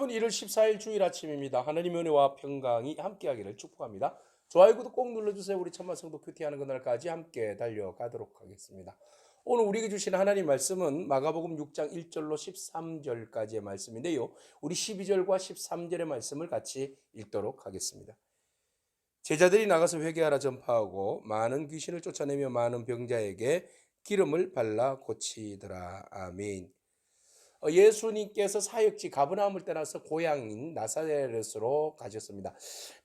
여러분 1월 14일 주일 아침입니다. 하나님의 은혜와 평강이 함께하기를 축복합니다. 좋아요 구독 꼭 눌러주세요. 우리 천만 성도 큐티하는 그날까지 함께 달려가도록 하겠습니다. 오늘 우리에게 주신 하나님 말씀은 마가복음 6장 1절로 13절까지의 말씀인데요. 우리 12절과 13절의 말씀을 같이 읽도록 하겠습니다. 제자들이 나가서 회개하라 전파하고 많은 귀신을 쫓아내며 많은 병자에게 기름을 발라 고치더라. 아멘. 예수님께서 사역지 가버나움을 떠나서 고향인 나사렛으로 가셨습니다.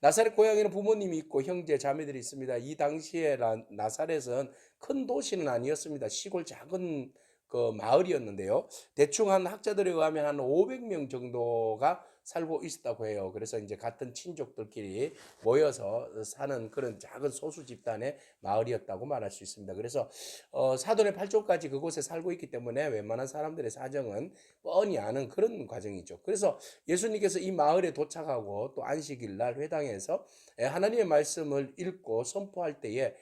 나사렛 고향에는 부모님이 있고 형제 자매들이 있습니다. 이 당시에 나사렛은 큰 도시는 아니었습니다. 시골 작은 그 마을이었는데요. 대충 한 학자들에 의하면 한 500명 정도가 살고 있었다고 해요. 그래서 이제 같은 친족들끼리 모여서 사는 그런 작은 소수 집단의 마을이었다고 말할 수 있습니다. 그래서 사돈의 팔족까지 그곳에 살고 있기 때문에 웬만한 사람들의 사정은 뻔히 아는 그런 과정이죠. 그래서 예수님께서 이 마을에 도착하고 또 안식일 날 회당에서 하나님의 말씀을 읽고 선포할 때에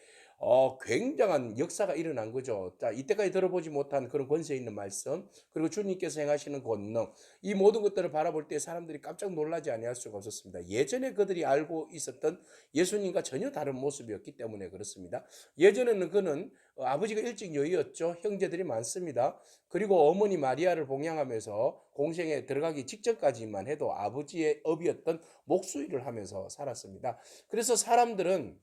굉장한 역사가 일어난 거죠. 자, 이때까지 들어보지 못한 그런 권세 있는 말씀, 그리고 주님께서 행하시는 권능, 이 모든 것들을 바라볼 때 사람들이 깜짝 놀라지 아니할 수가 없었습니다. 예전에 그들이 알고 있었던 예수님과 전혀 다른 모습이었기 때문에 그렇습니다. 예전에는 그는 아버지가 일찍 여의었죠. 형제들이 많습니다. 그리고 어머니 마리아를 봉양하면서 공생에 들어가기 직전까지만 해도 아버지의 업이었던 목수일을 하면서 살았습니다. 그래서 사람들은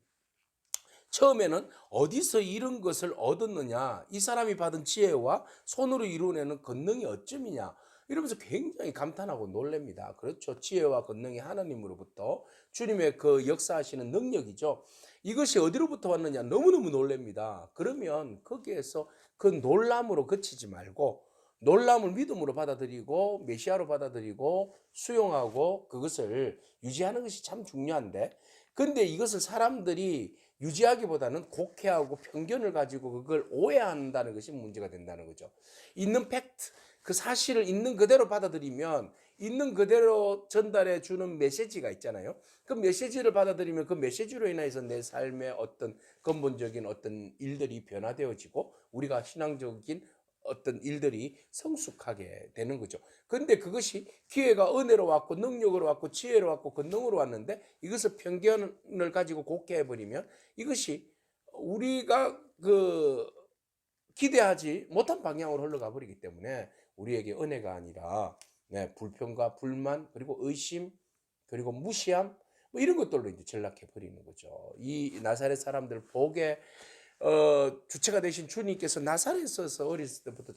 처음에는 어디서 이런 것을 얻었느냐, 이 사람이 받은 지혜와 손으로 이루어내는 권능이 어쩜이냐, 이러면서 굉장히 감탄하고 놀랍니다. 그렇죠. 지혜와 권능이 하나님으로부터 주님의 그 역사하시는 능력이죠. 이것이 어디로부터 왔느냐 너무너무 놀랍니다. 그러면 거기에서 그 놀람으로 그치지 말고 놀람을 믿음으로 받아들이고 메시아로 받아들이고 수용하고 그것을 유지하는 것이 참 중요한데, 근데 이것을 사람들이 유지하기보다는 곡해하고 편견을 가지고 그걸 오해한다는 것이 문제가 된다는 거죠. 있는 팩트, 그 사실을 있는 그대로 받아들이면 있는 그대로 전달해 주는 메시지가 있잖아요. 그 메시지를 받아들이면 그 메시지로 인해서 내 삶의 어떤 근본적인 어떤 일들이 변화되어지고 우리가 신앙적인 어떤 일들이 성숙하게 되는 거죠. 그런데 그것이 기회가 은혜로 왔고 능력으로 왔고 지혜로 왔고 권능으로 왔는데 이것을 편견을 가지고 곡해해버리면 이것이 우리가 그 기대하지 못한 방향으로 흘러가 버리기 때문에 우리에게 은혜가 아니라 불평과 불만, 그리고 의심, 그리고 무시함, 뭐 이런 것들로 이제 전락해 버리는 거죠. 이 나사렛 사람들 복에 주체가 되신 주님께서 나사렛에서 어렸을 때부터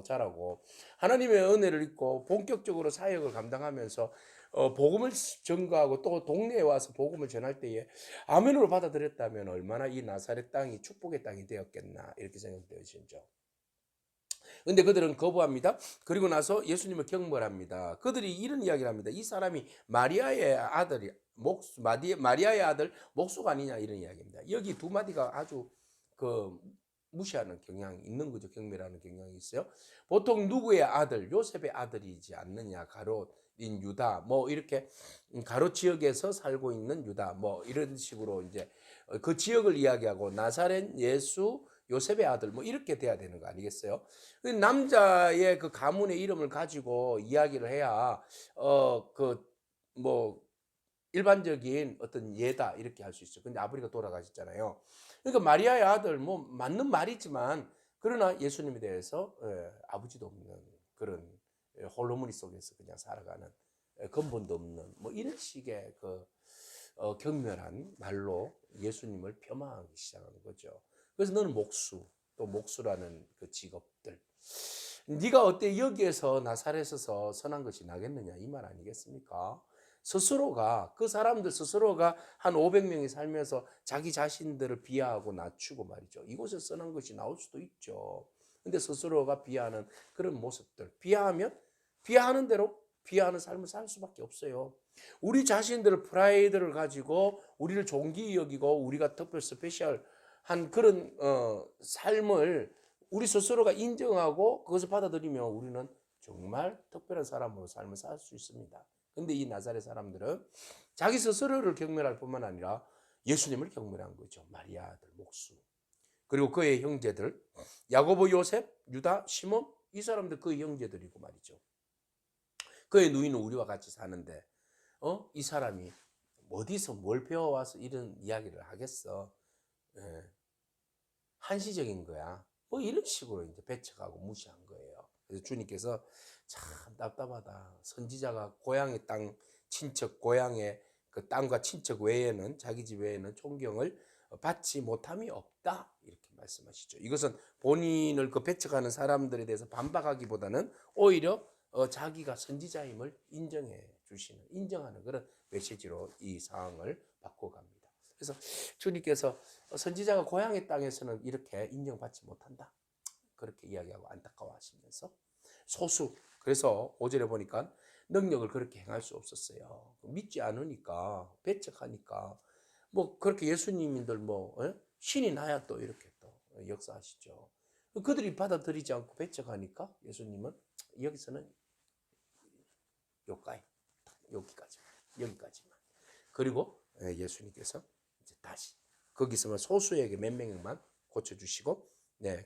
자라고 하나님의 은혜를 입고 본격적으로 사역을 감당하면서 복음을 전가하고 또 동네에 와서 복음을 전할 때에 아멘으로 받아들였다면 얼마나 이 나사렛 땅이 축복의 땅이 되었겠나, 이렇게 생각되어지죠. 근데 그들은 거부합니다. 그리고 나서 예수님을 경멸합니다. 그들이 이런 이야기를 합니다. 이 사람이 마리아의 아들이 마리아의 아들 목수가 아니냐, 이런 이야기입니다. 여기 두 마디가 아주 그 무시하는 경향이 있는 거죠. 경멸하는 경향이 있어요. 보통 누구의 아들, 요셉의 아들이지 않느냐, 가롯인 유다, 뭐 이렇게 가롯 지역에서 살고 있는 유다, 뭐 이런 식으로 이제 그 지역을 이야기하고 나사렛 예수 요셉의 아들, 뭐 이렇게 돼야 되는 거 아니겠어요? 남자의 그 가문의 이름을 가지고 이야기를 해야 그 뭐 일반적인 어떤 예다 이렇게 할 수 있어요. 근데 아버지가 돌아가셨잖아요. 그러니까 마리아의 아들, 뭐 맞는 말이지만 그러나 예수님에 대해서 아버지도 없는 그런 홀로무리 속에서 그냥 살아가는 근본도 없는 뭐 이런 식의 그 경멸한 말로 예수님을 폄하하기 시작한 거죠. 그래서 너는 목수, 또 목수라는 그 직업들, 네가 어때 여기에서 나사렛에서 선한 것이 나겠느냐, 이 말 아니겠습니까? 스스로가, 그 사람들 스스로가 한 500명이 살면서 자기 자신들을 비하하고 낮추고 말이죠. 이곳에서 선한 것이 나올 수도 있죠. 근데 스스로가 비하하는 그런 모습들, 비하하는 대로 비하하는 삶을 살 수밖에 없어요. 우리 자신들을 프라이드를 가지고 우리를 존귀히 여기고 우리가 특별 스페셜한 그런 삶을 우리 스스로가 인정하고 그것을 받아들이면 우리는 정말 특별한 사람으로 삶을 살 수 있습니다. 근데 이 나사렛 사람들은 자기 스스로를 경멸할 뿐만 아니라 예수님을 경멸한 거죠. 마리아 아들 목수, 그리고 그의 형제들 야고보, 요셉, 유다, 시몬, 이 사람들 그의 형제들이고 말이죠. 그의 누이는 우리와 같이 사는데 이 사람이 어디서 뭘 배워와서 이런 이야기를 하겠어. 예. 한시적인 거야. 뭐 이런 식으로 이제 배척하고 무시한 거예요. 그래서 주님께서 참 답답하다. 선지자가 고향의 땅, 친척 고향의 그 땅과 친척 외에는 자기 집 외에는 존경을 받지 못함이 없다. 이렇게 말씀하시죠. 이것은 본인을 그 배척하는 사람들에 대해서 반박하기보다는 오히려 자기가 선지자임을 인정하는 그런 메시지로 이 상황을 바꿔갑니다. 그래서 주님께서 선지자가 고향의 땅에서는 이렇게 인정받지 못한다. 그렇게 이야기하고 안타까워하시면서 소수, 그래서 5절에 보니까 능력을 그렇게 행할 수 없었어요. 믿지 않으니까, 배척하니까, 뭐 그렇게 예수님들 신이 나야 또 이렇게 또 역사하시죠. 그들이 받아들이지 않고 배척하니까 예수님은 여기서는 여기까지만. 그리고 예수님께서 이제 다시 거기서만 소수에게 몇 명만 고쳐주시고,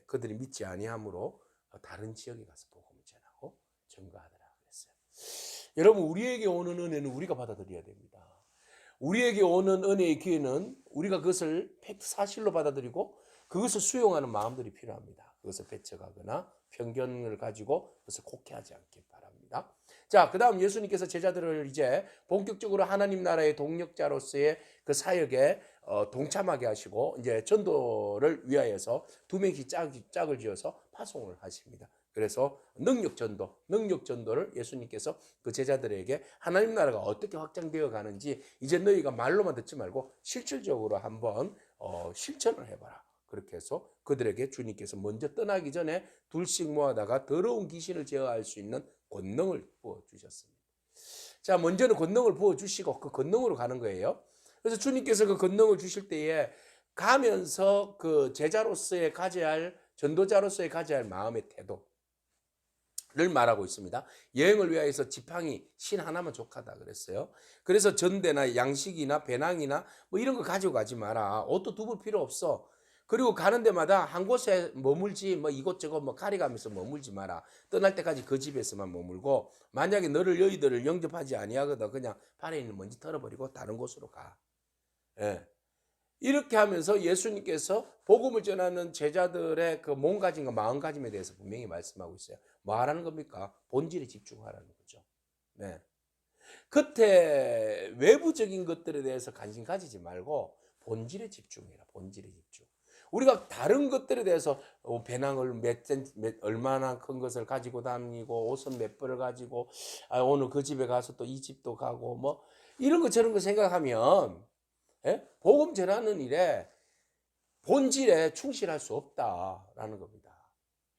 그들이 믿지 아니함으로 다른 지역에 가서 복음을 전하고 증거하더라 그랬어요. 여러분, 우리에게 오는 은혜는 우리가 받아들여야 됩니다. 우리에게 오는 은혜의 기회는 우리가 그것을 사실로 받아들이고 그것을 수용하는 마음들이 필요합니다. 그것을 배척하거나 편견을 가지고 그것을 곡해하지 않길 바랍니다. 자, 그 다음 예수님께서 제자들을 이제 본격적으로 하나님 나라의 동력자로서의 그 사역에 동참하게 하시고 이제 전도를 위하여서 2명씩 짝을 지어서 파송을 하십니다. 그래서 능력 전도를 예수님께서 그 제자들에게 하나님 나라가 어떻게 확장되어 가는지 이제 너희가 말로만 듣지 말고 실질적으로 한번 실천을 해봐라. 그렇게 해서 그들에게 주님께서 먼저 떠나기 전에 둘씩 모아다가 더러운 귀신을 제어할 수 있는 권능을 부어주셨습니다. 자, 먼저는 권능을 부어주시고 그 권능으로 가는 거예요. 그래서 주님께서 그 권능을 주실 때에 가면서 그 제자로서의 가져야 할, 전도자로서의 가져야 할 마음의 태도를 말하고 있습니다. 여행을 위하여서 지팡이, 신 하나만 족하다 그랬어요. 그래서 전대나 양식이나 배낭이나 뭐 이런 거 가지고 가지 마라. 옷도 두벌 필요 없어. 그리고 가는 데마다 한 곳에 머물지 뭐 이곳저곳 뭐 가리가면서 머물지 마라. 떠날 때까지 그 집에서만 머물고 만약에 너희들을 영접하지 아니하거든 그냥 발에 있는 먼지 털어버리고 다른 곳으로 가. 예. 이렇게 하면서 예수님께서 복음을 전하는 제자들의 그 몸가짐과 마음가짐에 대해서 분명히 말씀하고 있어요. 뭐 하라는 겁니까? 본질에 집중하라는 거죠. 네. 겉에 외부적인 것들에 대해서 관심 가지지 말고 본질에 집중해라. 본질에 집중. 우리가 다른 것들에 대해서 배낭을 얼마나 큰 것을 가지고 다니고 옷은 몇 벌을 가지고 오늘 그 집에 가서 또 이 집도 가고 뭐 이런 거 저런 거 생각하면 복음 전하는 일에 본질에 충실할 수 없다라는 겁니다.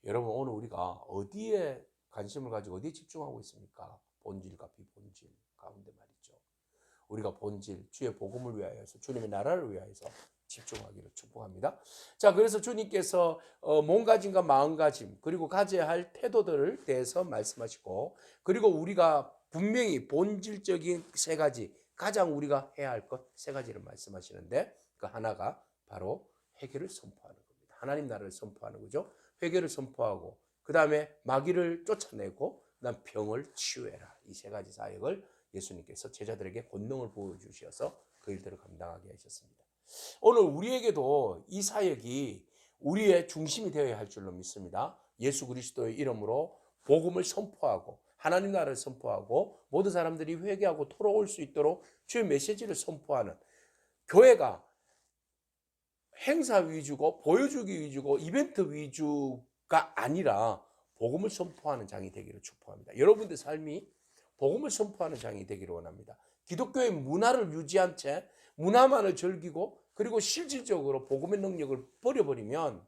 여러분, 오늘 우리가 어디에 관심을 가지고 어디에 집중하고 있습니까? 본질과 비본질 가운데 말이죠. 우리가 본질, 주의 복음을 위하여서 주님의 나라를 위하여서 집중하기를 축복합니다. 자, 그래서 주님께서 몸가짐과 마음가짐 그리고 가져야 할 태도들을 대해서 말씀하시고, 그리고 우리가 분명히 본질적인 세 가지, 가장 우리가 해야 할 것 세 가지를 말씀하시는데, 그 하나가 바로 회개를 선포하는 겁니다. 하나님 나라를 선포하는 거죠. 회개를 선포하고 그 다음에 마귀를 쫓아내고 그다음 병을 치유해라. 이 세 가지 사역을 예수님께서 제자들에게 권능을 부어주셔서 그 일들을 감당하게 하셨습니다. 오늘 우리에게도 이 사역이 우리의 중심이 되어야 할 줄로 믿습니다. 예수 그리스도의 이름으로 복음을 선포하고 하나님 나라를 선포하고 모든 사람들이 회개하고 돌아올 수 있도록 주의 메시지를 선포하는 교회가 행사 위주고 보여주기 위주고 이벤트 위주가 아니라 복음을 선포하는 장이 되기를 축복합니다. 여러분들 삶이 복음을 선포하는 장이 되기를 원합니다. 기독교의 문화를 유지한 채 문화만을 즐기고 그리고 실질적으로 복음의 능력을 버려버리면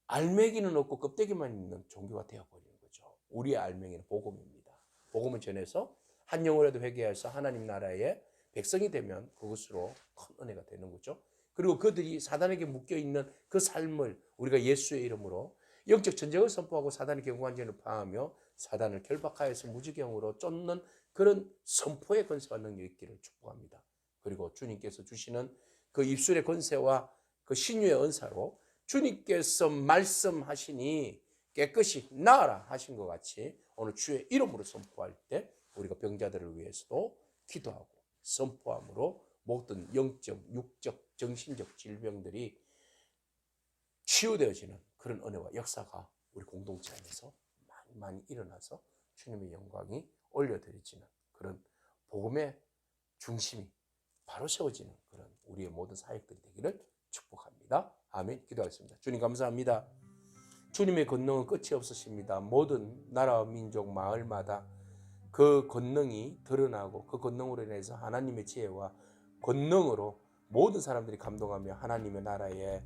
알맹이는 없고 껍데기만 있는 종교가 되어버리는 거죠. 우리의 알맹이는 복음입니다. 복음을 전해서 한 영혼이라도 회개해서 하나님 나라의 백성이 되면 그것으로 큰 은혜가 되는 거죠. 그리고 그들이 사단에게 묶여있는 그 삶을 우리가 예수의 이름으로 영적 전쟁을 선포하고 사단의 경관전을 파하며 사단을 결박하여서 무지경으로 쫓는 그런 선포의 권세와 능력이 있기를 축복합니다. 그리고 주님께서 주시는 그 입술의 권세와 그 신유의 은사로 주님께서 말씀하시니 깨끗이 나아라 하신 것 같이 오늘 주의 이름으로 선포할 때 우리가 병자들을 위해서도 기도하고 선포함으로 모든 영적, 육적, 정신적 질병들이 치유되어지는 그런 은혜와 역사가 우리 공동체 안에서 많이 많이 일어나서 주님의 영광이 올려드려지는 그런 복음의 중심이 바로 세워지는 그런 우리의 모든 사역들이 되기를 축복합니다. 아멘. 기도하겠습니다. 주님 감사합니다. 주님의 권능은 끝이 없으십니다. 모든 나라와 민족, 마을마다 그 권능이 드러나고 그 권능으로 인해서 하나님의 지혜와 권능으로 모든 사람들이 감동하며 하나님의 나라에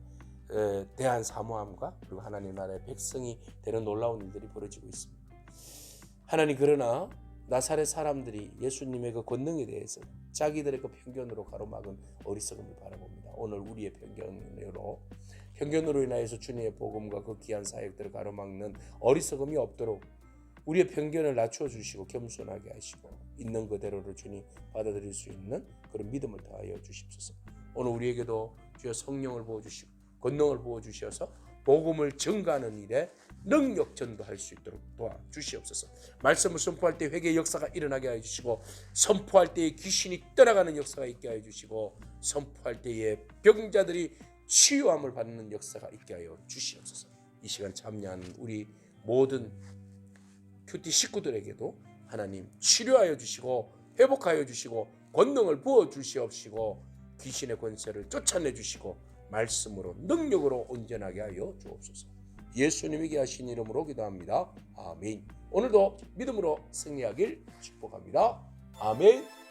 대한 사모함과 그리고 하나님 나라의 백성이 되는 놀라운 일들이 벌어지고 있습니다. 하나님, 그러나 나사렛 사람들이 예수님의 그 권능에 대해서 자기들의 그 편견으로 가로막은 어리석음을 바라봅니다. 오늘 우리의 편견으로 인하여서 주님의 복음과 그 귀한 사역들을 가로막는 어리석음이 없도록 우리의 편견을 낮춰 주시고 겸손하게 하시고 있는 그대로를 주님 받아들일 수 있는 그런 믿음을 더하여 주십소서. 오늘 우리에게도 주여 성령을 부어주시고 권능을 부어주셔서 복음을 증가하는 일에 능력 전도할 수 있도록 도와주시옵소서. 말씀을 선포할 때 회개의 역사가 일어나게 하여 주시고 선포할 때에 귀신이 떠나가는 역사가 있게 하여 주시고 선포할 때에 병자들이 치유함을 받는 역사가 있게 하여 주시옵소서. 이 시간 참여하는 우리 모든 큐티 식구들에게도 하나님 치료하여 주시고 회복하여 주시고 권능을 부어 주시옵시고 귀신의 권세를 쫓아내 주시고 말씀으로 능력으로 온전하게 하여 주옵소서. 예수님이 하신 이름으로 기도합니다. 아멘. 오늘도 믿음으로 승리하길 축복합니다. 아멘.